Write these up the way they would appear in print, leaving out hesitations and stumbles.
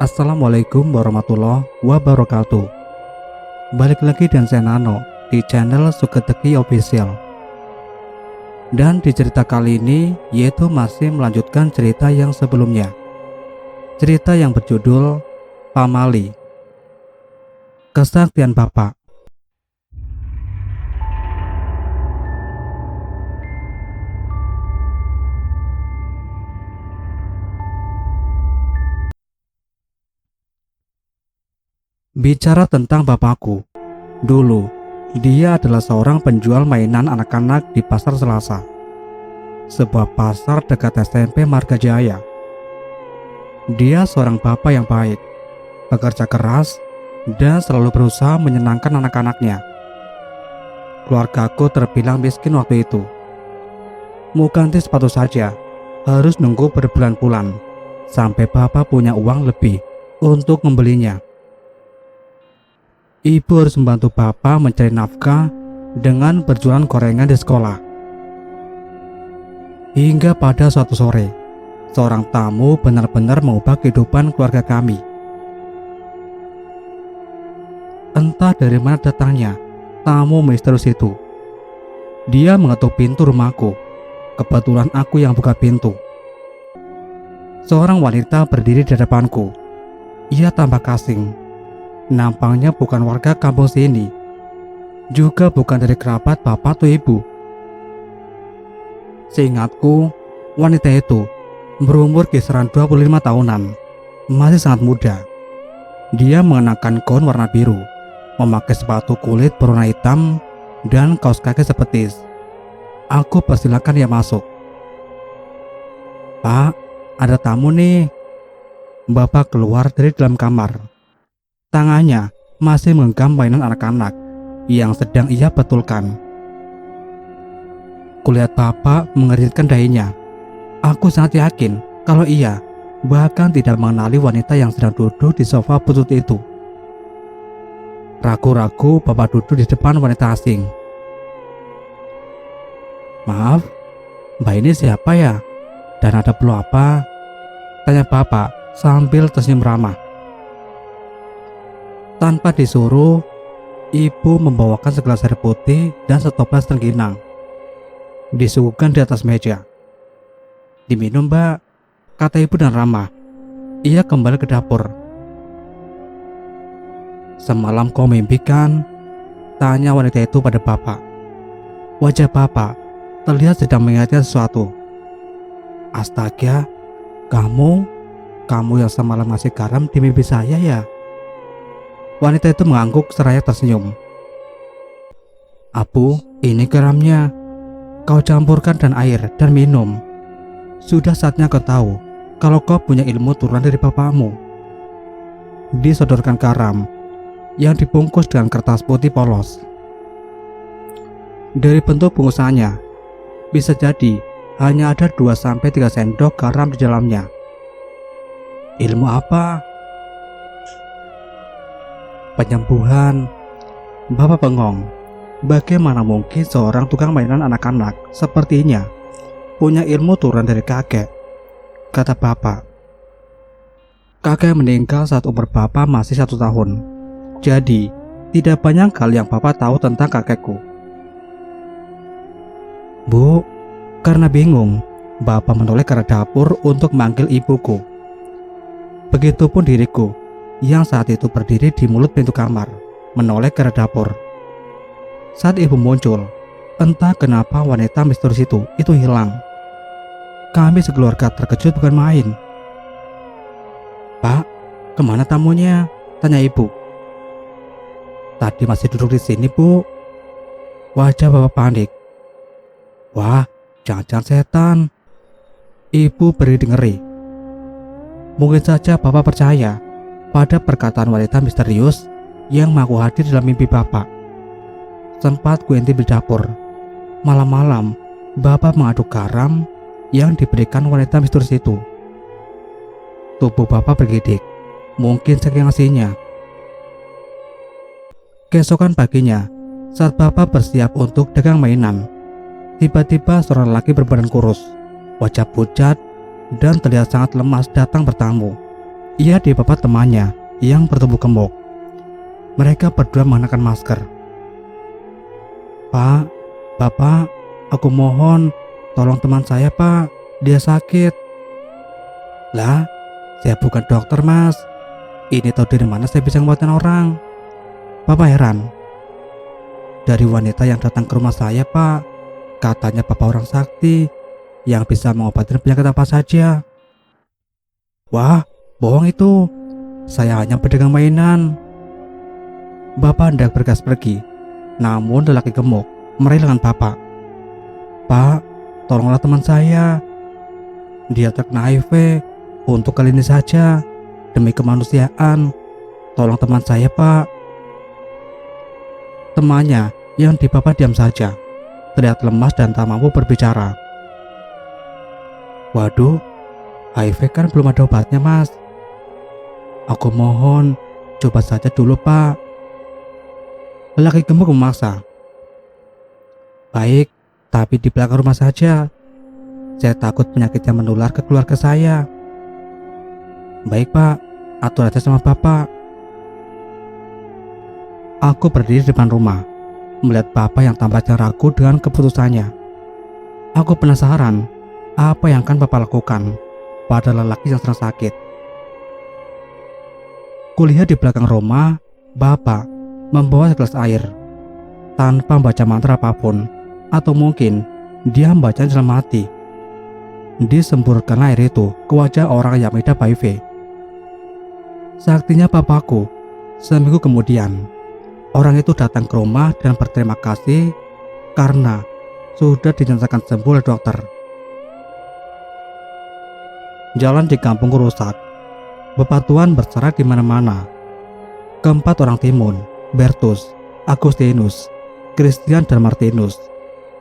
Assalamualaikum warahmatullahi wabarakatuh. Balik lagi dengan saya Nano di channel Suketeki Official. Dan di cerita kali ini yaitu masih melanjutkan cerita yang sebelumnya. Cerita yang berjudul Pamali. Kesaktian Bapak. Bicara tentang bapakku, dulu dia adalah seorang penjual mainan anak-anak di Pasar Selasa, sebuah pasar dekat SMP Marga Jaya. Dia seorang bapak yang baik, bekerja keras, dan selalu berusaha menyenangkan anak-anaknya. Keluargaku terbilang miskin waktu itu. Mau ganti sepatu saja harus nunggu berbulan-bulan sampai bapak punya uang lebih untuk membelinya. Ibu harus membantu bapak mencari nafkah dengan berjualan gorengan di sekolah. Hingga pada suatu sore, seorang tamu benar-benar mengubah kehidupan keluarga kami. Entah dari mana datangnya tamu misterius itu. Dia mengetuk pintu rumahku. Kebetulan aku yang buka pintu. Seorang wanita berdiri di depanku. Ia tampak asing. Nampaknya bukan warga kampung sini, juga bukan dari kerabat bapak atau ibu. Seingatku, wanita itu berumur kisaran 25 tahunan, masih sangat muda. Dia mengenakan gaun warna biru, memakai sepatu kulit berwarna hitam, dan kaos kaki sepetis. Aku persilakan dia masuk. "Pak, ada tamu nih." Bapak keluar dari dalam kamar. Tangannya masih menggenggam mainan anak-anak yang sedang ia betulkan. Kulihat bapak mengeritkan dahinya. Aku sangat yakin kalau ia bahkan tidak mengenali wanita yang sedang duduk di sofa butut itu. Ragu-ragu bapak duduk di depan wanita asing. "Maaf, mbak ini siapa ya? Dan ada perlu apa?" tanya bapak sambil tersenyum ramah. Tanpa disuruh, ibu membawakan segelas air putih dan setoples rengginang. Disuguhkan di atas meja. "Diminum, Mbak," kata ibu dan ramah. Ia kembali ke dapur. "Semalam kau mimpikan?" tanya wanita itu pada bapak. Wajah bapak terlihat sedang mengingatnya sesuatu. "Astaga, kamu yang semalam ngasih garam di mimpi saya ya?" Wanita itu mengangguk seraya tersenyum. "Abu, ini garamnya. Kau campurkan dan air dan minum. Sudah saatnya kau tahu kalau kau punya ilmu turunan dari bapakmu." Disodorkan garam yang dibungkus dengan kertas putih polos. Dari bentuk bungkusannya, bisa jadi hanya ada 2-3 sendok garam di dalamnya. "Ilmu apa?" "Penyembuhan." Bapak bengong. Bagaimana mungkin seorang tukang mainan anak-anak sepertinya punya ilmu turunan dari kakek, kata bapak. Kakek meninggal saat umur bapak masih 1 tahun. Jadi tidak banyak hal yang bapak tahu tentang kakekku. "Bu," karena bingung, bapak menoleh ke arah dapur untuk manggil ibuku. Begitupun diriku yang saat itu berdiri di mulut pintu kamar, menoleh ke arah dapur. Saat ibu muncul, entah kenapa wanita misterius itu hilang. Kami sekeluarga terkejut bukan main. "Pak, kemana tamunya?" tanya ibu. "Tadi masih duduk di sini, Bu." Wajah bapak panik. "Wah, jangan-jangan setan." Ibu beri ngeri. Mungkin saja bapak percaya pada perkataan wanita misterius yang mengaku hadir dalam mimpi bapak. Sempat kuintip di dapur. Malam-malam, bapak mengaduk garam yang diberikan wanita misterius itu. Tubuh bapak bergidik, mungkin saking asinnya. Keesokan paginya, saat bapak bersiap untuk dagang mainan, tiba-tiba seorang lelaki berbadan kurus, wajah pucat, dan terlihat sangat lemas datang bertamu. Ia dibabat temannya yang bertubuh gemuk. Mereka berdua mengenakan masker. "Pak, Bapak, aku mohon, tolong teman saya, Pak. Dia sakit." "Lah, saya bukan dokter, Mas. Ini tahu dari mana saya bisa ngobatin orang?" Bapak heran. "Dari wanita yang datang ke rumah saya, Pak. Katanya Bapak orang sakti yang bisa mengobati penyakit apa saja." "Wah, bohong itu. Saya hanya pedagang mainan." Bapak hendak bergegas pergi, namun lelaki gemuk meraih lengan Bapak. "Pak, tolonglah teman saya. Dia terkena HIV. Untuk kali ini saja, demi kemanusiaan, tolong teman saya, Pak." Temannya yang di Bapak diam saja, terlihat lemas dan tak mampu berbicara. "Waduh, HIV kan belum ada obatnya, Mas. Aku mohon, coba saja dulu, Pak." Lelaki gemuk memaksa. "Baik, tapi di belakang rumah saja. Saya takut penyakitnya menular ke keluarga saya." "Baik, Pak, atur aja sama Bapak." Aku berdiri di depan rumah, melihat Bapak yang tampaknya ragu dengan keputusannya. Aku penasaran apa yang akan Bapak lakukan pada lelaki yang sedang sakit. Kulihat di belakang rumah, Bapak membawa segelas air tanpa membaca mantra apapun, atau mungkin dia membaca dalam hati. Disemburkan air itu ke wajah orang yang mengidap HIV. Saktinya Bapakku. Seminggu kemudian, orang itu datang ke rumah dan berterima kasih karena sudah dinyatakan sembuh oleh dokter. Jalan di kampung rusak. Bebatuan berserak di mana-mana. Keempat orang timun, Bertus, Agustinus, Christian dan Martinus,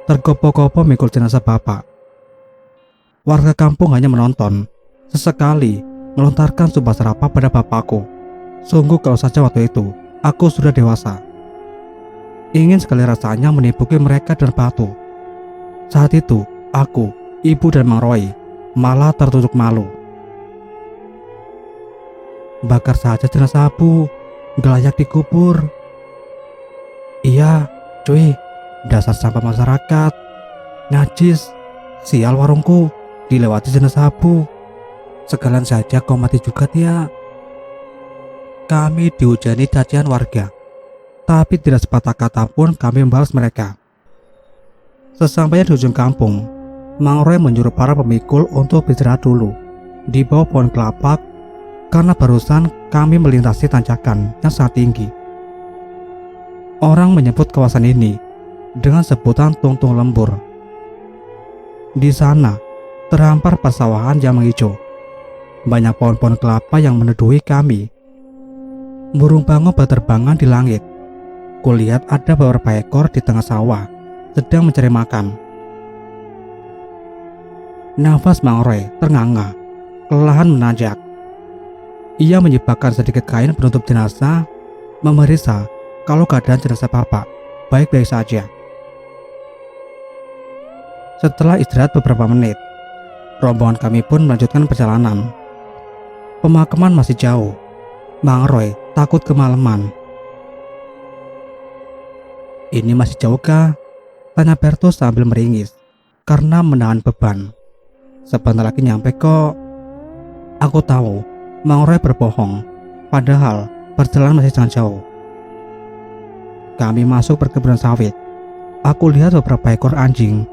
tergopoh-gopoh memikul jenazah Bapak. Warga kampung hanya menonton, sesekali melontarkan sumpah serapah pada Bapakku. Sungguh kalau saja waktu itu aku sudah dewasa. Ingin sekali rasanya menipuki mereka dan batu. Saat itu aku, ibu dan Mang Roy malah tertutup malu. "Bakar saja jenazah Abu, gak layak dikubur." "Iya, cuy, dasar sampah masyarakat. Najis, sial warungku, dilewati jenazah Abu. Sekalian saja kau mati juga, Tia." Kami dihujani cacian warga, tapi tidak sepatah kata pun kami membalas mereka. Sesampainya di ujung kampung, Mang Roy menyuruh para pemikul untuk beristirahat dulu di bawah pohon kelapa karena barusan kami melintasi tanjakan yang sangat tinggi. Orang menyebut kawasan ini dengan sebutan Tungtung Lembur. Di sana terhampar persawahan yang menghijau. Banyak pohon-pohon kelapa yang meneduhi kami. Burung bangau berterbangan di langit. Kulihat ada beberapa ekor di tengah sawah sedang mencari makan. Nafas Mang Roy ternganga, kelelahan menanjak. Ia menyibakkan sedikit kain penutup jenazah, memeriksa kalau keadaan jenazah Bapak baik-baik saja. Setelah istirahat beberapa menit, rombongan kami pun melanjutkan perjalanan. Pemakaman masih jauh. Mang Roy takut kemalaman. "Ini masih jauh kah?" tanya Bertus sambil meringis karena menahan beban. "Sebentar lagi nyampe kok." Aku tahu Mang Roy berbohong, padahal perjalanan masih sangat jauh. Kami masuk perkebunan sawit. Aku lihat beberapa ekor anjing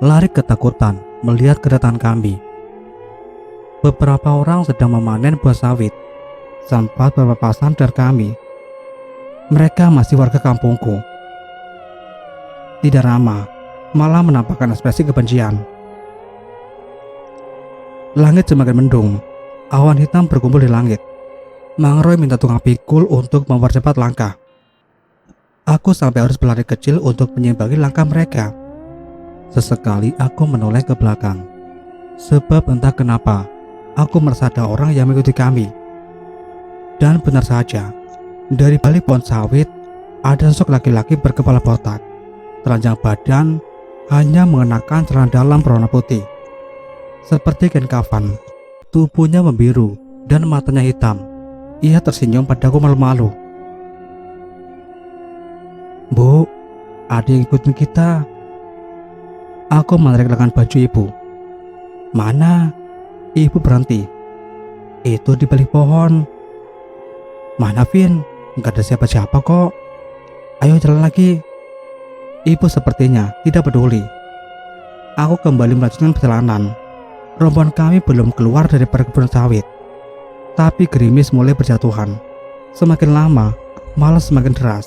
lari ketakutan melihat kedatangan kami. Beberapa orang sedang memanen buah sawit. Sempat berpapasan dari kami. Mereka masih warga kampungku. Tidak ramah, malah menampakkan ekspresi kebencian. Langit semakin mendung. Awan hitam berkumpul di langit. Mang Roy minta tukang pikul untuk mempercepat langkah. Aku sampai harus berlari kecil untuk menyimbangi langkah mereka. Sesekali aku menoleh ke belakang. Sebab entah kenapa, aku merasa ada orang yang mengikuti kami. Dan benar saja, dari balik pohon sawit ada sosok laki-laki berkepala botak. Telanjang badan, hanya mengenakan celana dalam berwarna putih seperti kain kafan. Tubuhnya membiru dan matanya hitam. Ia tersenyum padaku malu-malu. Bu, ada yang ikutin kita. Aku menarik lengan baju ibu. Mana? Ibu berhenti. Itu di balik pohon. Mana, Vin? Gak ada siapa-siapa kok. Ayo jalan lagi. Ibu sepertinya tidak peduli. Aku kembali melanjutkan perjalanan. Rombongan kami belum keluar dari perkebunan sawit, tapi gerimis mulai berjatuhan. Semakin lama, malah semakin deras.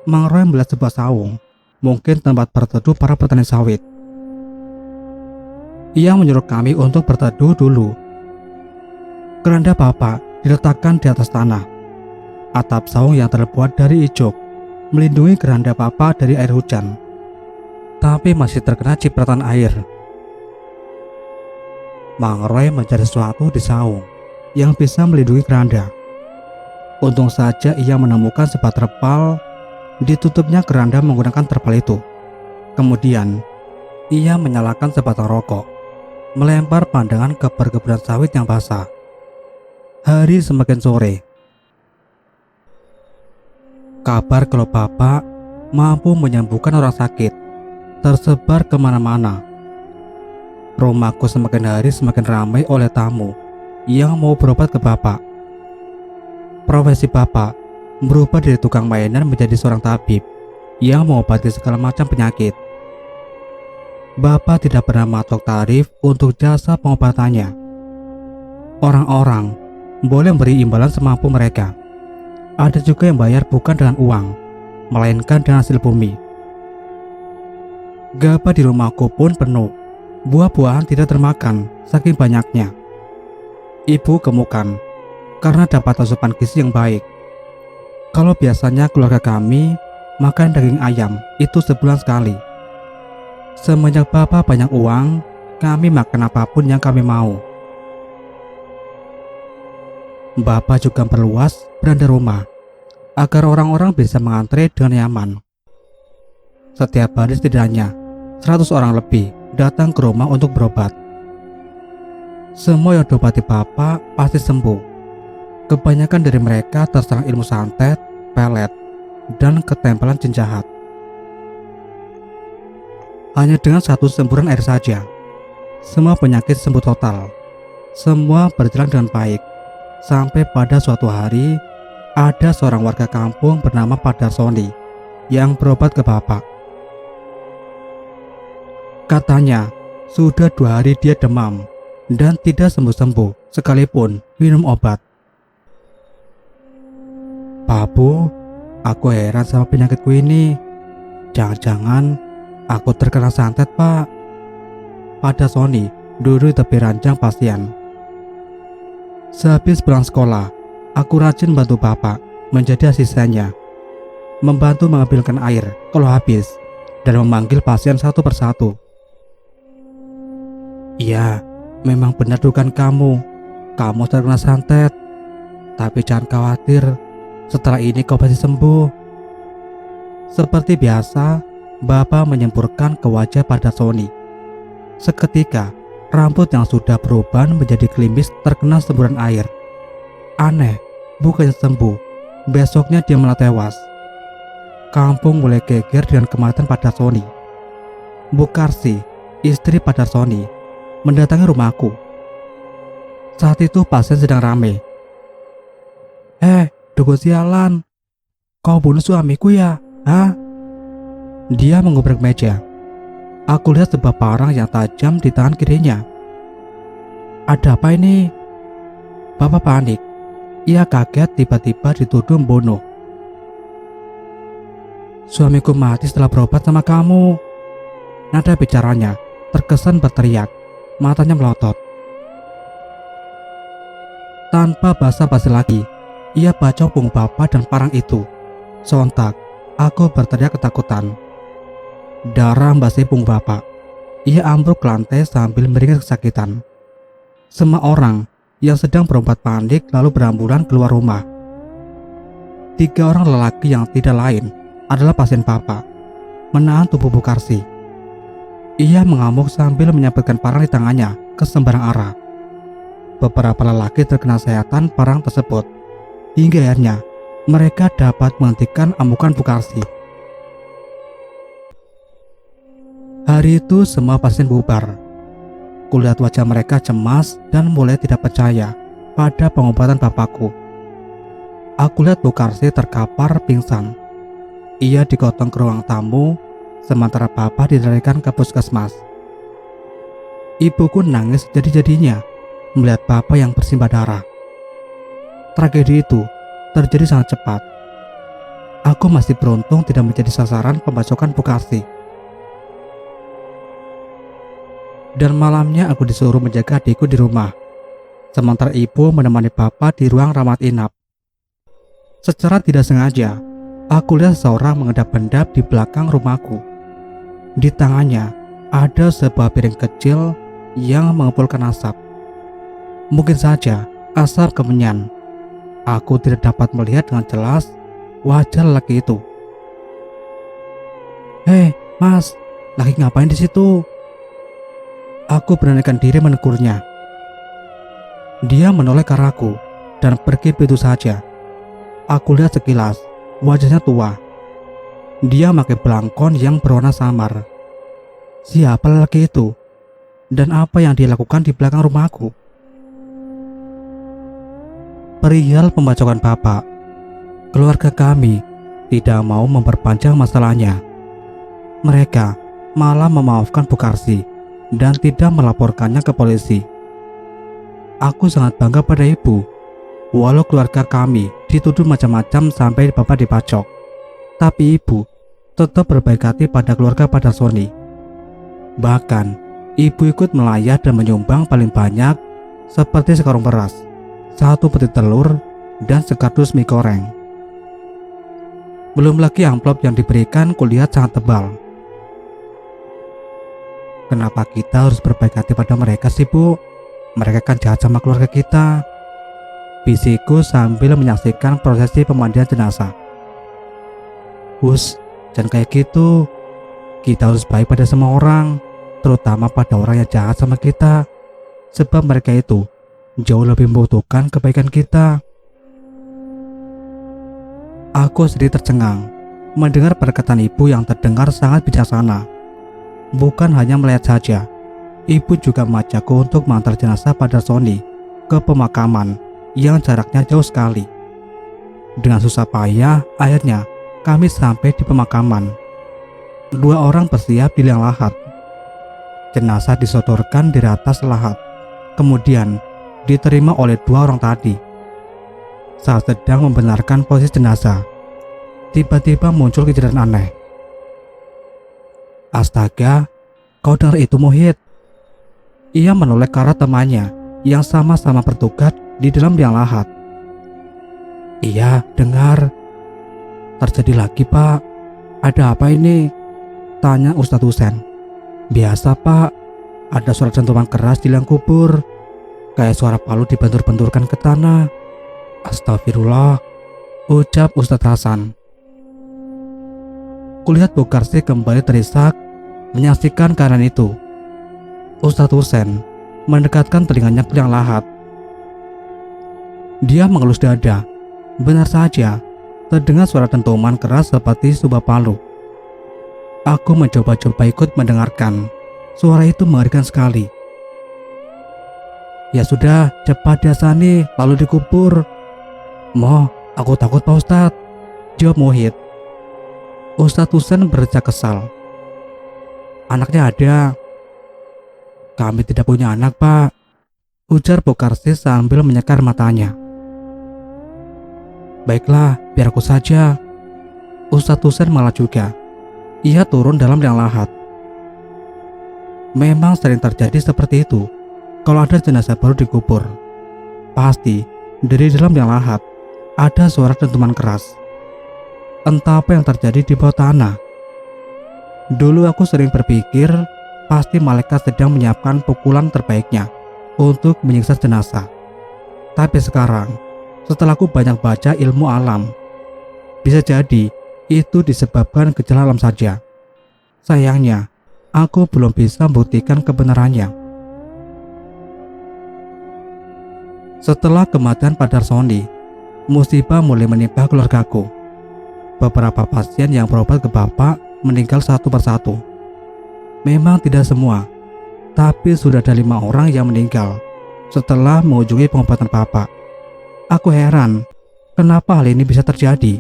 Mang Roy melihat sebuah saung, mungkin tempat berteduh para petani sawit. Ia menyuruh kami untuk berteduh dulu. Keranda Bapak diletakkan di atas tanah. Atap saung yang terbuat dari ijuk melindungi keranda Bapak dari air hujan, tapi masih terkena cipratan air. Mang Roy mencari sesuatu di saung yang bisa melindungi keranda. Untung saja ia menemukan sebuah terpal. Ditutupnya keranda menggunakan terpal itu. Kemudian ia menyalakan sebatang rokok, melempar pandangan ke perkebunan sawit yang basah. Hari semakin sore. Kabar kalau Bapak mampu menyembuhkan orang sakit tersebar kemana-mana. Rumahku semakin hari semakin ramai oleh tamu yang mau berobat ke Bapak. Profesi Bapak berubah dari tukang mainan menjadi seorang tabib yang mengobati segala macam penyakit. Bapak tidak pernah matok tarif untuk jasa pengobatannya. Orang-orang boleh memberi imbalan semampu mereka. Ada juga yang bayar bukan dengan uang, melainkan dengan hasil bumi. Gabah di rumahku pun penuh. Buah-buahan tidak termakan saking banyaknya. Ibu gemukan karena dapat asupan gizi yang baik. Kalau biasanya keluarga kami makan daging ayam itu sebulan sekali. Semenjak Bapak banyak uang, kami makan apapun yang kami mau. Bapak juga perluas beranda rumah agar orang-orang bisa mengantre dengan nyaman. Setiap hari setidaknya 100 orang lebih datang ke rumah untuk berobat. Semua yang diobati Bapak pasti sembuh. Kebanyakan dari mereka terserang ilmu santet, pelet, dan ketempelan jin jahat. Hanya dengan satu semburan air saja, semua penyakit sembuh total. Semua berjalan dengan baik. Sampai pada suatu hari, ada seorang warga kampung bernama Padarsoni yang berobat ke Bapak. Katanya, sudah 2 hari dia demam dan tidak sembuh-sembuh sekalipun minum obat. Pak Bu, aku heran sama penyakitku ini. Jangan-jangan aku terkena santet, Pak. Padarsoni duduk di tepi ranjang pasien. Sehabis pulang sekolah, aku rajin bantu Bapak menjadi asistennya, membantu mengambilkan air kalau habis, dan memanggil pasien satu persatu. Iya, memang benar dugaan kamu. Kamu terkena santet. Tapi jangan khawatir, setelah ini kau pasti sembuh. Seperti biasa, Bapak menyemburkan ke wajah Padarsoni. Seketika, rambut yang sudah berubah menjadi klimis terkena semburan air. Aneh, bukannya sembuh, besoknya dia malah tewas. Kampung mulai geger dengan kematian Padarsoni. Bu Karsi, istri Padarsoni, mendatangi rumahku. Saat itu pasien sedang ramai. Dukun sialan, kau bunuh suamiku ya? Hah? Dia mengubrek meja. Aku lihat sebuah parang yang tajam di tangan kirinya. Ada apa ini? Bapak panik. Ia kaget tiba-tiba dituduh membunuh. Suamiku mati setelah berobat sama kamu. Nada bicaranya terkesan berteriak. Matanya melotot. Tanpa basa-basi lagi, ia bacok punggung Bapak dan parang itu. Sontak, aku berteriak ketakutan. Darah membasmi punggung Bapak. Ia ambruk ke lantai sambil meringis kesakitan. Semua orang yang sedang berobat panik lalu berambulan keluar rumah. 3 orang lelaki yang tidak lain adalah pasien Bapak menahan tubuh Bu Karsi. Ia mengamuk sambil menyampaikan parang di tangannya ke sembarang arah. beberapa lelaki terkena sayatan parang tersebut. Hingga akhirnya mereka dapat menghentikan amukan Bu Karsi. Hari itu semua pasien bubar. Kulihat wajah mereka cemas dan mulai tidak percaya pada pengobatan bapakku. Aku lihat Bu Karsi terkapar pingsan. Ia digotong ke ruang tamu, sementara bapak dilarikan ke puskesmas. Ibuku nangis jadi-jadinya melihat bapak yang bersimbah darah. Tragedi itu terjadi sangat cepat. Aku masih beruntung tidak menjadi sasaran pembacokan Bu Karsi. Dan malamnya aku disuruh menjaga adikku di rumah, sementara ibu menemani bapak di ruang rawat inap. Secara tidak sengaja, aku lihat seorang mengendap-endap di belakang rumahku. Di tangannya ada sebuah piring kecil yang mengepulkan asap. Mungkin saja asap kemenyan. Aku tidak dapat melihat dengan jelas wajah lelaki itu. "Hei, Mas, lagi ngapain di situ?" Aku beranikan diri menegurnya. Dia menoleh ke arahku dan pergi begitu saja. Aku lihat sekilas, wajahnya tua. Dia memakai belangkon yang berwarna samar. Siapa lelaki itu? Dan apa yang dia lakukan di belakang rumahku? Perihal pembacokan bapak, keluarga kami tidak mau memperpanjang masalahnya. Mereka malah memaafkan Bu Karsi dan tidak melaporkannya ke polisi. Aku sangat bangga pada ibu. Walau keluarga kami dituduh macam-macam sampai bapak dibacok, tapi ibu tetap berbaik hati pada keluarga Padarsoni. Bahkan ibu ikut melayat dan menyumbang paling banyak, seperti sekarung beras, 1 peti telur, dan sekardus mie goreng. Belum lagi amplop yang diberikan kulihat sangat tebal. Kenapa kita harus berbaik hati pada mereka sih, Bu? Mereka kan jahat sama keluarga kita, bisikku sambil menyaksikan prosesi pemandian jenazah. "Hus, jangan kayak gitu. Kita harus baik pada semua orang, terutama pada orang yang jahat sama kita, sebab mereka itu jauh lebih membutuhkan kebaikan kita." Aku sedikit tercengang mendengar perkataan ibu yang terdengar sangat bijaksana. Bukan hanya melihat saja, ibu juga mengajakku untuk mengantar jenazah Padarsoni ke pemakaman yang jaraknya jauh sekali. Dengan susah payah, akhirnya kami sampai di pemakaman. 2 orang bersiap di liang lahat. Jenazah disodorkan di atas lahat, kemudian diterima oleh 2 orang tadi. Saat sedang membenarkan posisi jenazah, tiba-tiba muncul kejadian aneh. "Astaga, kau dengar itu, Muhid?" Ia menoleh ke arah temannya yang sama-sama bertugas di dalam liang lahat. "Iya, dengar. Terjadi lagi, Pak." "Ada apa ini?" tanya Ustadz Husen. "Biasa, Pak. Ada suara dentuman keras di liang kubur, kayak suara palu dibentur-benturkan ke tanah." "Astagfirullah," ucap Ustadz Hasan. Kulihat Bu Karsi kembali terisak menyaksikan keadaan itu. Ustadz Husen mendekatkan telinganya ke liang lahat. Dia mengelus dada. Benar saja, terdengar suara dentuman keras seperti subah palu. Aku mencoba-coba ikut mendengarkan. Suara itu mengerikan sekali. "Ya sudah, cepat diasani lalu dikubur." "Moh, aku takut Pak Ustadz," jawab Muhid. Ustadz Husen berdecak kesal. "Anaknya ada." "Kami tidak punya anak, Pak," ujar Bu Karsi sambil menyekar matanya. "Baiklah, biar aku saja." Ustadz Husen malah juga. Ia turun dalam liang lahat. Memang sering terjadi seperti itu. Kalau ada jenazah baru dikubur, pasti dari dalam liang lahat ada suara dentuman keras. Entah apa yang terjadi di bawah tanah. Dulu aku sering berpikir pasti malaikat sedang menyiapkan pukulan terbaiknya untuk menyiksa jenazah. Tapi sekarang, setelah aku banyak baca ilmu alam, bisa jadi itu disebabkan gejala alam saja. Sayangnya, aku belum bisa membuktikan kebenarannya. Setelah kematian Pak Darsoni, musibah mulai menimpa keluargaku. Beberapa pasien yang berobat ke Bapak meninggal satu persatu. Memang tidak semua, tapi sudah ada 5 orang yang meninggal setelah mengunjungi pengobatan Bapak. Aku heran, kenapa hal ini bisa terjadi?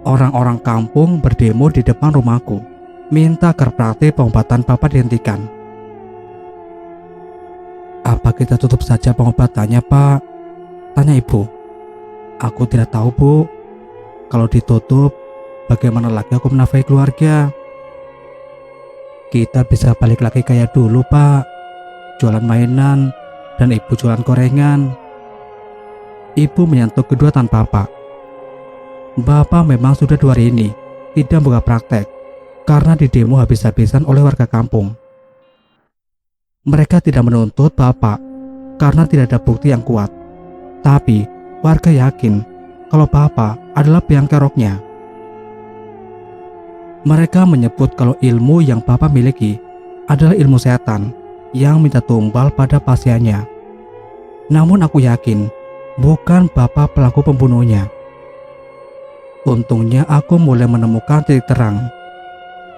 Orang-orang kampung berdemo di depan rumahku, minta agar praktik pengobatan Bapak dihentikan. Apa kita tutup saja pengobatannya, Pak? Tanya ibu. Aku tidak tahu, Bu. Kalau ditutup, bagaimana lagi aku menafkahi keluarga? Kita bisa balik lagi kayak dulu, Pak. Jualan mainan dan ibu jualan gorengan. Ibu menyentuh kedua tangan Bapak. Bapak memang sudah 2 hari ini tidak buka praktek karena didemo habis-habisan oleh warga kampung. Mereka tidak menuntut Bapak karena tidak ada bukti yang kuat. Tapi warga yakin kalau Bapak adalah biang keroknya. Mereka menyebut kalau ilmu yang Bapak miliki adalah ilmu setan yang minta tumbal pada pasiennya. Namun aku yakin bukan Bapak pelaku pembunuhnya. Untungnya aku mulai menemukan titik terang.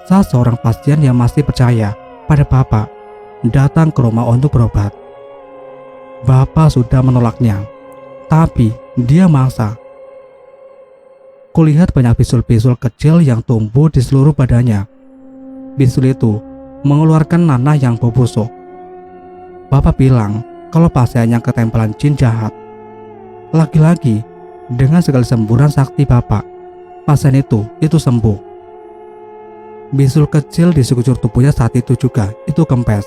Saat seorang pasien yang masih percaya pada Bapak datang ke rumah untuk berobat. Bapak sudah menolaknya, tapi dia maksa. Kulihat banyak bisul-bisul kecil yang tumbuh di seluruh badannya. Bisul itu mengeluarkan nanah yang bau busuk. Bapak bilang kalau pasiennya ketempelan jin jahat. Lagi-lagi, dengan segala semburan sakti Bapak, pasien itu sembuh. Bisul kecil di sekujur tubuhnya saat itu juga itu kempes.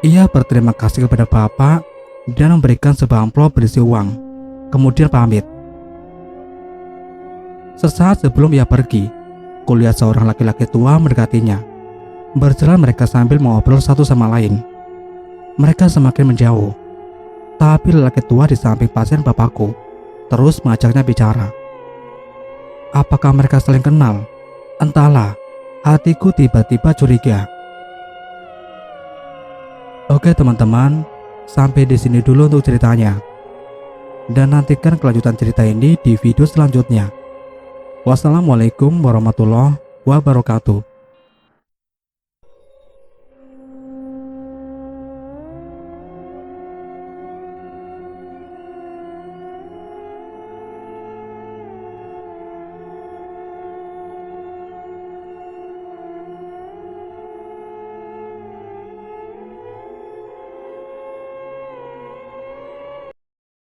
Ia berterima kasih kepada Bapak dan memberikan sebuah amplop berisi uang, kemudian pamit. Sesaat sebelum ia pergi, kulihat seorang laki-laki tua mendekatinya. Berjalan mereka sambil mengobrol satu sama lain. Mereka semakin menjauh, tapi lelaki tua di samping pasien Bapakku terus mengajaknya bicara. Apakah mereka saling kenal? Entahlah, hatiku tiba-tiba curiga. Oke teman-teman, sampai di sini dulu untuk ceritanya. Dan nantikan kelanjutan cerita ini di video selanjutnya. Wassalamualaikum warahmatullahi wabarakatuh.